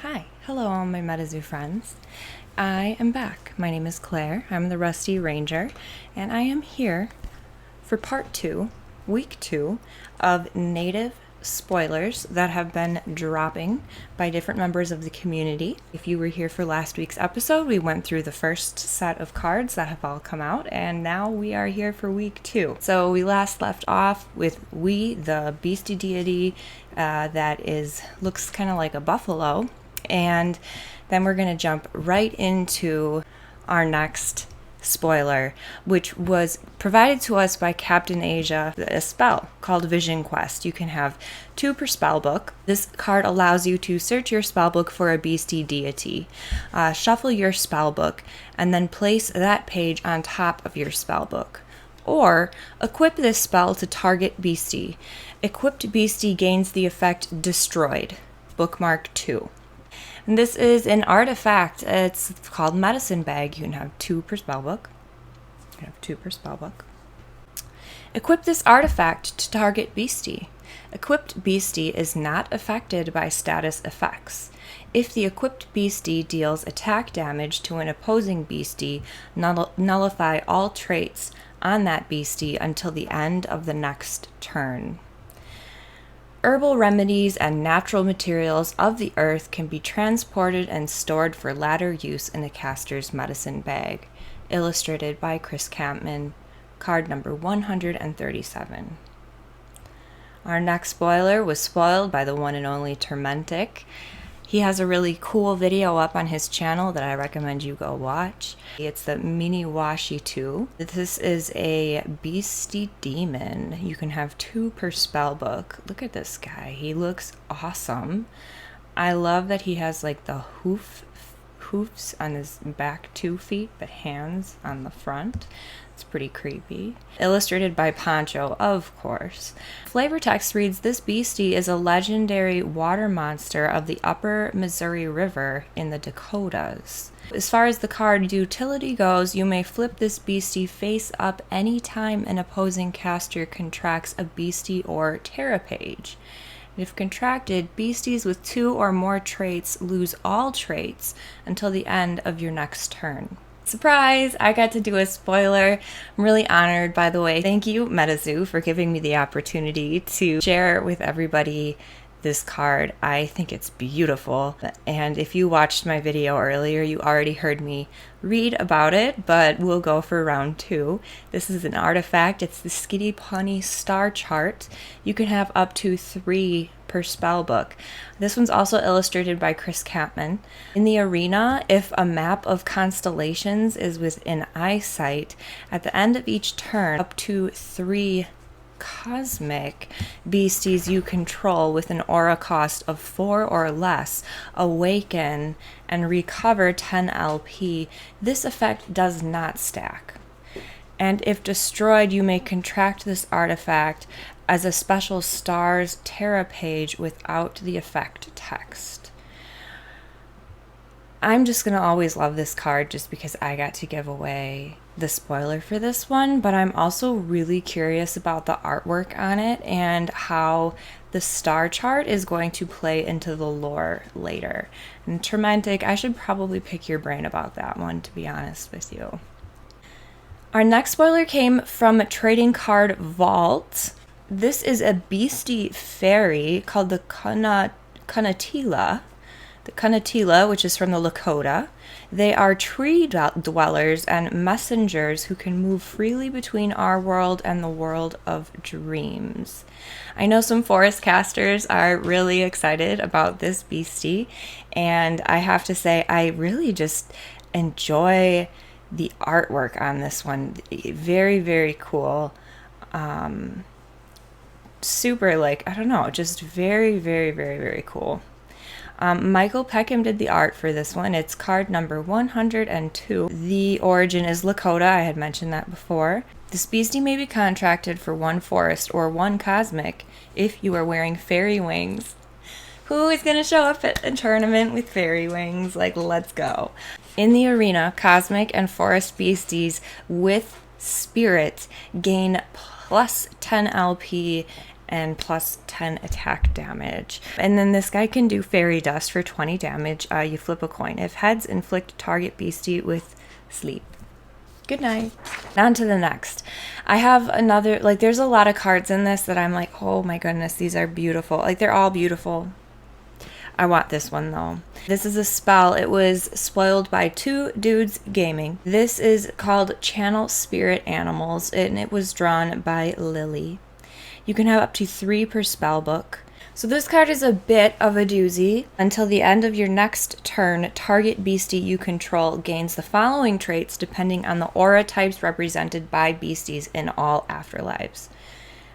Hi, hello all my MetaZoo friends. I am back. My name is Claire. I'm the Rusty Ranger, and I am here for part 2, week 2, of native spoilers that have been dropping by different members of the community. If you were here for last week's episode, we went through the first set of cards that have all come out, and now we are here for week 2. So we last left off with the Beastie deity that looks kind of like a buffalo, and then we're going to jump right into our next spoiler, which was provided to us by Captain Asia, a spell called Vision Quest. You can have 2 per spell book. This card allows you to search your spell book for a Beastie deity, shuffle your spell book, and then place that page on top of your spell book. Or equip this spell to target Beastie. Equipped Beastie gains the effect Destroyed, bookmark 2. And this is an artifact. It's called Medicine Bag. You can have 2 per spell book. Equip this artifact to target Beastie. Equipped Beastie is not affected by status effects. If the equipped Beastie deals attack damage to an opposing Beastie, nullify all traits on that Beastie until the end of the next turn. Herbal remedies and natural materials of the earth can be transported and stored for latter use in the caster's medicine bag. Illustrated by Chris Campman, card number 137. Our next spoiler was spoiled by the one and only Termentic. He has a really cool video up on his channel that I recommend you go watch. It's the Mini Washi 2. This is a Beastie Demon. You can have 2 per spell book. Look at this guy. He looks awesome. I love that he has like the hoofs on his back 2 feet, but hands on the front. It's pretty creepy. Illustrated by Poncho, of course. Flavor text reads, this Beastie is a legendary water monster of the upper Missouri River in the Dakotas. As far as the card utility goes, you may flip this Beastie face up anytime an opposing caster contracts a Beastie or Terra page. If contracted, Beasties with 2 or more traits lose all traits until the end of your next turn. Surprise! I got to do a spoiler. I'm really honored, by the way. Thank you, MetaZoo, for giving me the opportunity to share with everybody this card. I think it's beautiful. And if you watched my video earlier, you already heard me read about it, but we'll go for round 2. This is an artifact. It's the Skitty Punny Star Chart. You can have up to 3 per spell book. This one's also illustrated by Chris Campman. In the arena, if a map of constellations is within eyesight, at the end of each turn, up to 3 cosmic beasties you control with an aura cost of 4 or less awaken and recover 10 LP. This effect does not stack. And if destroyed, you may contract this artifact as a special Stars Terra page without the effect text. I'm just going to always love this card just because I got to give away the spoiler for this one, but I'm also really curious about the artwork on it and how the star chart is going to play into the lore later. And Termentic, I should probably pick your brain about that one, to be honest with you. Our next spoiler came from Trading Card Vault. This is a Beastie Fairy called the Kunatila. The Kunatila, which is from the Lakota. They are tree dwellers and messengers who can move freely between our world and the world of dreams. I know some forest casters are really excited about this Beastie, and I have to say I really just enjoy the artwork on this one. Very, very cool. Super, I don't know, just very, very, very, very cool. Michael Peckham did the art for this one. It's card number 102. The origin is Lakota. I had mentioned that before. This Beastie may be contracted for 1 forest or 1 cosmic if you are wearing fairy wings. Who is going to show up at a tournament with fairy wings? Let's go. In the arena, cosmic and forest beasties with spirit gain plus 10 LP and plus 10 attack damage. And then this guy can do Fairy Dust for 20 damage. You flip a coin. If heads, inflict target beastie with sleep. Good night. On to the next. I have another, like, there's a lot of cards in this that I'm like, oh my goodness, these are beautiful. Like, they're all beautiful. I want this one though. This is a spell. It was spoiled by Two Dudes Gaming. This is called Channel Spirit Animals, and it was drawn by Lily. You can have up to 3 per spell book. So this card is a bit of a doozy. Until the end of your next turn, target beastie you control gains the following traits depending on the aura types represented by beasties in all afterlives.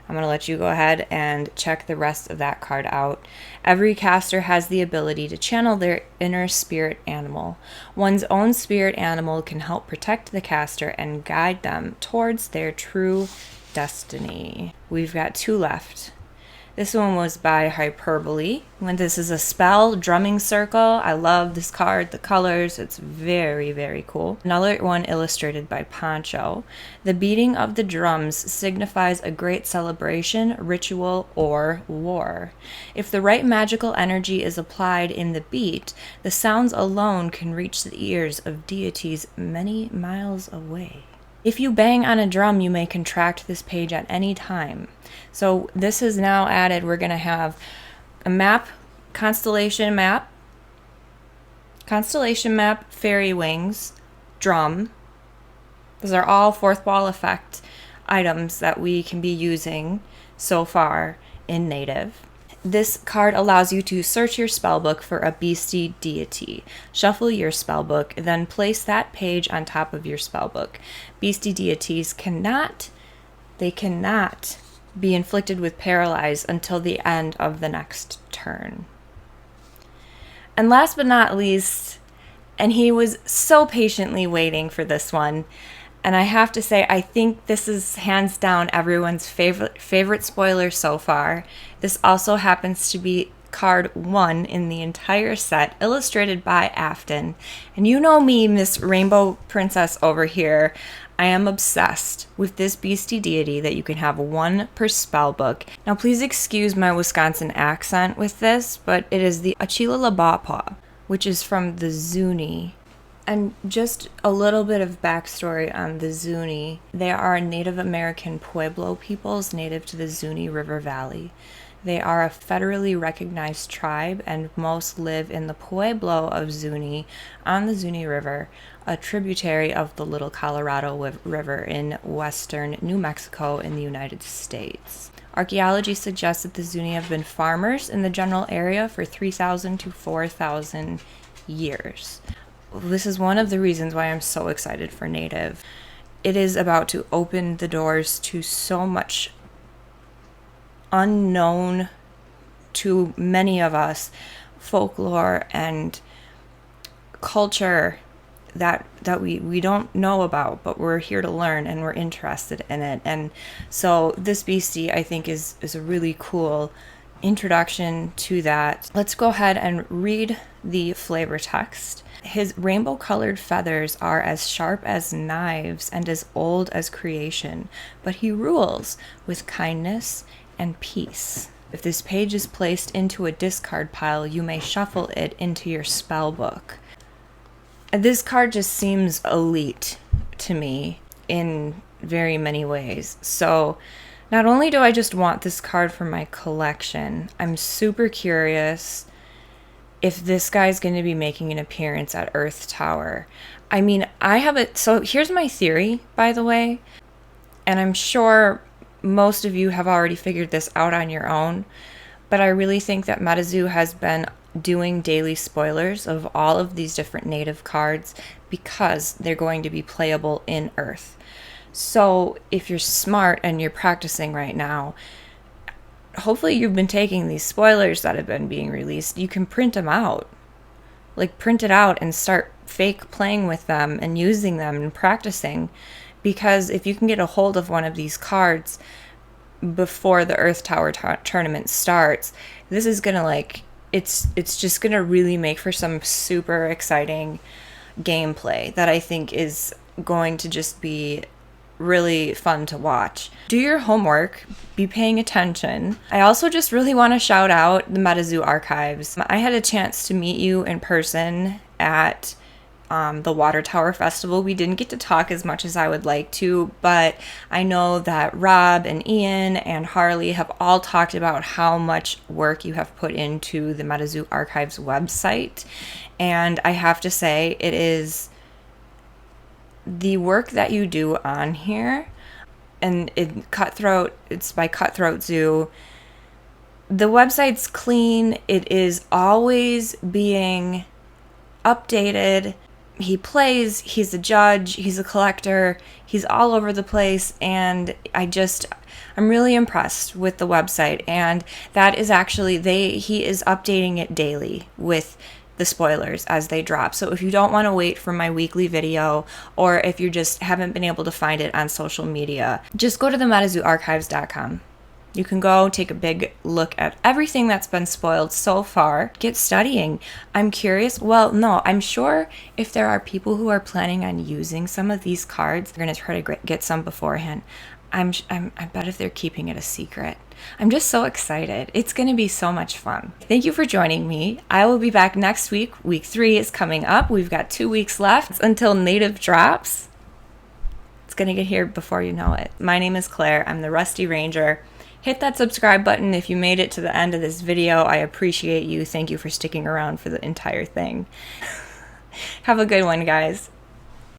I'm going to let you go ahead and check the rest of that card out. Every caster has the ability to channel their inner spirit animal. One's own spirit animal can help protect the caster and guide them towards their true destiny. We've got 2 left. This one was by Hyperbole. When this is a spell, Drumming Circle. I love this card, the colors. It's very, very cool. Another one illustrated by Poncho. The beating of the drums signifies a great celebration, ritual, or war. If the right magical energy is applied in the beat, the sounds alone can reach the ears of deities many miles away. If you bang on a drum, you may contract this page at any time. So this is now added. We're going to have a map, constellation map, fairy wings, drum. Those are all 4th wall effect items that we can be using so far in Native. This card allows you to search your spellbook for a beastie deity. Shuffle your spellbook, then place that page on top of your spellbook. Beastie deities cannot be inflicted with paralyze until the end of the next turn. And last but not least, and he was so patiently waiting for this one, and I have to say, I think this is hands down everyone's favorite spoiler so far. This also happens to be card 1 in the entire set, illustrated by Afton. And you know me, Miss Rainbow Princess over here. I am obsessed with this beastie deity that you can have 1 per spell book. Now please excuse my Wisconsin accent with this, but it is the Achila Labapa, which is from the Zuni. And just a little bit of backstory on the Zuni. They are Native American Pueblo peoples native to the Zuni River Valley. They are a federally recognized tribe, and most live in the Pueblo of Zuni on the Zuni River, a tributary of the Little Colorado River in western New Mexico in the United States. Archaeology suggests that the Zuni have been farmers in the general area for 3,000 to 4,000 years. This is one of the reasons why I'm so excited for Native. It is about to open the doors to so much unknown to many of us folklore and culture that we don't know about, but we're here to learn and we're interested in it. And so this beastie, I think, is a really cool introduction to that. Let's go ahead and read the flavor text. His rainbow-colored feathers are as sharp as knives and as old as creation, but he rules with kindness and peace. If this page is placed into a discard pile, you may shuffle it into your spell book. This card just seems elite to me in very many ways. So not only do I just want this card for my collection, I'm super curious if this guy's going to be making an appearance at Earth Tower. I mean, I have it. So here's my theory, by the way, and I'm sure most of you have already figured this out on your own, but I really think that MetaZoo has been doing daily spoilers of all of these different Native cards because they're going to be playable in Earth. So if you're smart and you're practicing right now, hopefully you've been taking these spoilers that have been being released. You can print them out. Like, print it out and start fake playing with them and using them and practicing. Because if you can get a hold of one of these cards before the Earth Tower tournament starts, this is going to, it's just going to really make for some super exciting gameplay that I think is going to just be really fun to watch. Do your homework, be paying attention. I also just really want to shout out the MetaZoo archives. I had a chance to meet you in person at the Water Tower Festival. We didn't get to talk as much as I would like to, but I know that Rob and Ian and Harley have all talked about how much work you have put into the MetaZoo Archives website. And I have to say, it is the work that you do on here, and it's by Cutthroat Zoo. The website's clean. It is always being updated. He plays, he's a judge, he's a collector, he's all over the place, and I'm really impressed with the website. And that is actually, he is updating it daily with the spoilers as they drop. So if you don't want to wait for my weekly video, or if you just haven't been able to find it on social media, just go to the MetaZooArchives.com. You can go take a big look at everything that's been spoiled so far. Get studying. I'm curious. Well, no, I'm sure if there are people who are planning on using some of these cards, they're going to try to get some beforehand. I bet if they're keeping it a secret. I'm just so excited. It's going to be so much fun. Thank you for joining me. I will be back next week. Week 3 is coming up. We've got 2 weeks left until Native drops. It's going to get here before you know it. My name is Claire. I'm the Rusty Ranger. Hit that subscribe button if you made it to the end of this video. I appreciate you. Thank you for sticking around for the entire thing. Have a good one, guys.